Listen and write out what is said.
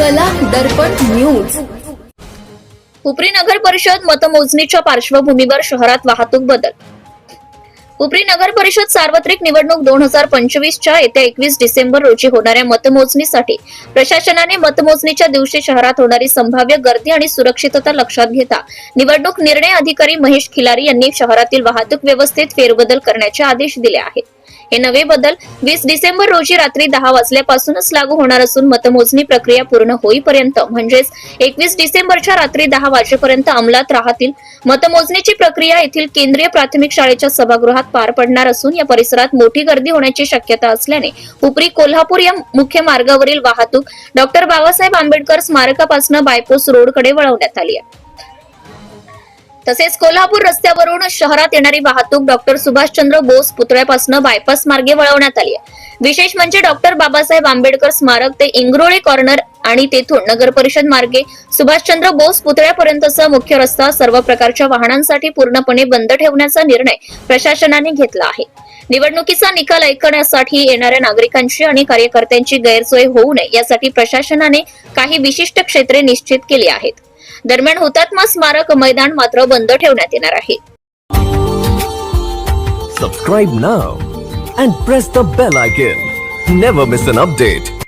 कला दर्पण न्यूज. उपरी नगर परिषद मतमोजणीच्या पार्श्वभूमीवर शहरात वाहतूक बदल. उपरी नगर परिषद सार्वत्रिक निवडणूक 2025च्या येत्या 21 डिसेंबर रोजी होणाऱ्या मतमोजणीसाठी प्रशासनाने मतमोजणीच्या दिवशी शहरात होणारी संभाव्य गर्दी आणि सुरक्षितता लक्षात घेता निवडणूक निर्णय अधिकारी महेश खिलारी यांनी शहरातील वाहतूक व्यवस्थेत फेरबदल करण्याचे आदेश दिले आहेत. हे नवे बदल 20 डिसेंबर रोजी रात्री 10 वाजल्यापासूनच लागू होणार असून मतमोजणी प्रक्रिया पूर्ण होईपर्यंत म्हणजेच 21 डिसेंबरच्या रात्री 10 वाजेपर्यंत अंमलात राहतील. मतमोजणीची प्रक्रिया येथील केंद्रीय प्राथमिक शाळेच्या सभागृहात पार पडणार असून या परिसरात मोठी गर्दी होण्याची शक्यता असल्याने उपरी कोल्हापूर या मुख्य मार्गावरील वाहतूक डॉक्टर बाबासाहेब आंबेडकर स्मारकापासून बायपास रोडकडे वळवण्यात आली आहे. तसेच कोल्हापूर रस्त्यावरून शहरात येणारी वाहतूक डॉक्टर सुभाषचंद्र बोस पुतळ्यापासून बायपास मार्गे वळवण्यात आली आहे. विशेष म्हणजे डॉक्टर बाबासाहेब आंबेडकर स्मारक ते इंग्रोळे कॉर्नर आणि तेथून नगर परिषद मार्गे सुभाषचंद्र बोस पुतळ्यापर्यंतचा मुख्य रस्ता सर्व प्रकारच्या वाहनांसाठी पूर्णपणे बंद ठेवण्याचा निर्णय प्रशासनाने घेतला आहे. निवडणुकीचा निकाल ऐकण्यासाठी येणाऱ्या नागरिकांची आणि कार्यकर्त्यांची गैरसोय होऊ नये यासाठी प्रशासनाने काही विशिष्ट क्षेत्रे निश्चित केली आहेत. दरम्यान हुतात्मा स्मारक मैदान मात्र बंद ठेवण्यात येणार आहे. Subscribe now and press the bell icon. Never miss an update.